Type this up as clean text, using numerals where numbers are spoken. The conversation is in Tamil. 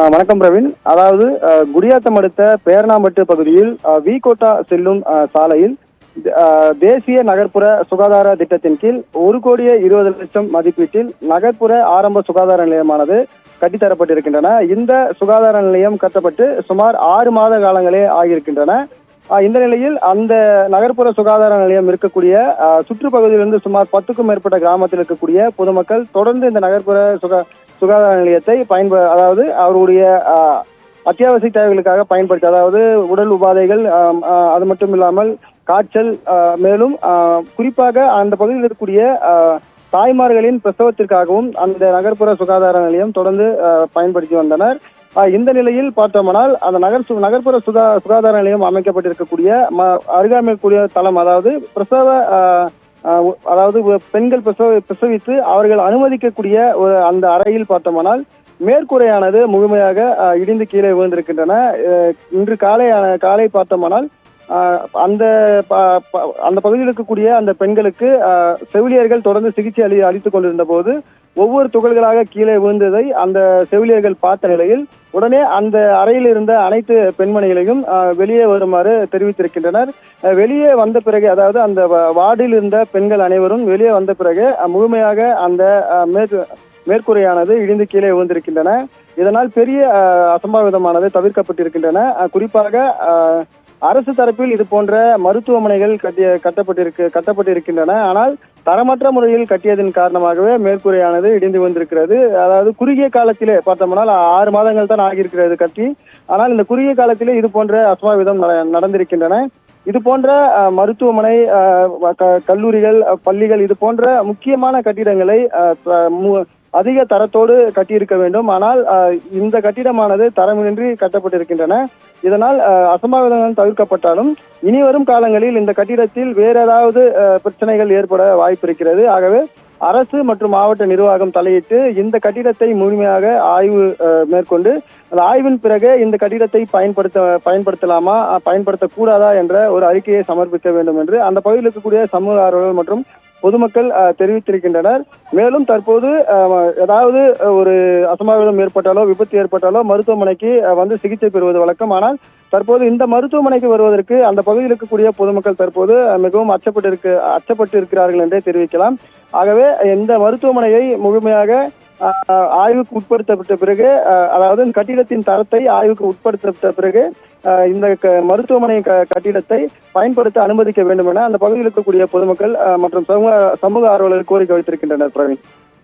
வணக்கம் பிரவீன். அதாவது குடியாத்தம் அடுத்த பேரணாம்பட்டு பகுதியில் விகோட்டா செல்லும் சாலையில் தேசிய நகர்ப்புற சுகாதார திட்டத்தின் கீழ் 1,20,00,000 மதிப்பீட்டில் நகர்ப்புற ஆரம்ப சுகாதார நிலையமானது கட்டித்தரப்பட்டிருக்கின்றன. இந்த சுகாதார நிலையம் கட்டப்பட்டு சுமார் 6 மாத காலங்களே ஆகியிருக்கின்றன. இந்த நிலையில் அந்த நகர்ப்புற சுகாதார நிலையம் இருக்கக்கூடிய சுற்றுப்பகுதியிலிருந்து சுமார் 10க்கும் மேற்பட்ட கிராமத்தில் இருக்கக்கூடிய பொதுமக்கள் தொடர்ந்து இந்த நகர்ப்புற சுகாதார நிலையத்தை அதாவது அவருடைய அத்தியாவசிய தேவைகளுக்காக பயன்படுத்தி, அதாவது உடல் உபாதைகள், அது மட்டும் இல்லாமல் காய்ச்சல், மேலும் குறிப்பாக அந்த பகுதியில் இருக்கக்கூடிய தாய்மார்களின் பிரசவத்திற்காகவும் அந்த நகர்ப்புற சுகாதார நிலையம் தொடர்ந்து பயன்படுத்தி வந்தனர். இந்த நிலையில் பார்த்தோம்னால் அந்த நகர்ப்புற சுகாதார நிலையம் அமைக்கப்பட்டிருக்கக்கூடிய அருகாமைக்கூடிய தளம், அதாவது அதாவது பெண்கள் பிரசவித்து அவர்கள் அனுமதிக்கக்கூடிய அந்த அறையில் பார்த்தோம்னால் மேற்கூரையானது முழுமையாக இடிந்து கீழே விழுந்திருக்கின்றன. இன்று காலை பார்த்தோம்னால் அந்த பகுதியில் இருக்கக்கூடிய அந்த பெண்களுக்கு செவிலியர்கள் தொடர்ந்து சிகிச்சை அளித்துக் கொண்டிருந்த போது ஒவ்வொரு துகள்களாக கீழே விழுந்ததை அந்த செவிலியர்கள் பார்த்த நிலையில் உடனே அந்த அறையில் இருந்த அனைத்து பெண்மணிகளையும் வெளியே வருமாறு தெரிவித்திருக்கின்றனர். வெளியே வந்த பிறகு, அதாவது அந்த வார்டில் இருந்த பெண்கள் அனைவரும் வெளியே வந்த பிறகு முழுமையாக அந்த மேற்கூரையானது இடிந்து கீழே விழுந்திருக்கின்றன. இதனால் பெரிய அசம்பாவிதமானது தவிர்க்கப்பட்டிருக்கின்றன. குறிப்பாக அரசு தரப்பில் இது போன்ற மருத்துவமனைகள் கட்டப்பட்டிருக்கின்றன. ஆனால் தரமற்ற முறையில் கட்டியதன் காரணமாகவே மேற்கூரையானது இடிந்து வந்திருக்கிறது. அதாவது குறுகிய காலத்திலே பார்த்தோம்னால் 6 மாதங்கள் தான் ஆகியிருக்கிறது கட்டி. ஆனால் இந்த குறுகிய காலத்திலே இது போன்ற அசம்பாவிதம் நடந்திருக்கின்றன. இது போன்ற மருத்துவமனை, கல்லூரிகள், பள்ளிகள், இது போன்ற முக்கியமான கட்டிடங்களை அதிக தரத்தோடு கட்டியிருக்க வேண்டும். ஆனால் இந்த கட்டிடமானது தரமின்றி கட்டப்பட்டிருக்கின்றன. இதனால் அசம்பாவிதங்கள் தவிர்க்கப்பட்டாலும் இனி வரும் காலங்களில் இந்த கட்டிடத்தில் வேற ஏதாவது பிரச்சனைகள் ஏற்பட வாய்ப்பு இருக்கிறது. ஆகவே அரசு மற்றும் மாவட்ட நிர்வாகம் தலையிட்டு இந்த கட்டிடத்தை முழுமையாக ஆய்வு மேற்கொண்டு அந்த ஆய்வின் பிறகு இந்த கட்டிடத்தை பயன்படுத்தலாமா, பயன்படுத்தக்கூடாதா என்ற ஒரு அறிக்கையை சமர்ப்பிக்க வேண்டும் என்று அந்த பகுதியில் இருக்கக்கூடிய சமூக ஆர்வலர்கள் மற்றும் பொதுமக்கள் தெரிவித்திருக்கின்றனர். மேலும் தற்போது ஏதாவது ஒரு அசம்பாவிதம் ஏற்பட்டாலோ விபத்து ஏற்பட்டாலோ மருத்துவமனைக்கு வந்து சிகிச்சை பெறுவது வழக்கம். ஆனால் தற்போது இந்த மருத்துவமனைக்கு வருவதற்கு அந்த பகுதியில் இருக்கக்கூடிய பொதுமக்கள் தற்போது மிகவும் அச்சப்பட்டு இருக்கிறார்கள் என்றே தெரிவிக்கலாம். ஆகவே இந்த மருத்துவமனையை முழுமையாக ஆய்வுக்கு உட்படுத்தப்பட்ட பிறகு, அதாவது கட்டிடத்தின் தரத்தை ஆய்வுக்கு உட்படுத்தப்பட்ட பிறகு இந்த மருத்துவமனை கட்டிடத்தை பயன்படுத்த அனுமதிக்க வேண்டும் என அந்த பகுதியில் இருக்கக்கூடிய பொதுமக்கள் மற்றும் சமூக ஆர்வலர்கள் கோரிக்கை வைத்திருக்கின்றனர். பிரவீன்.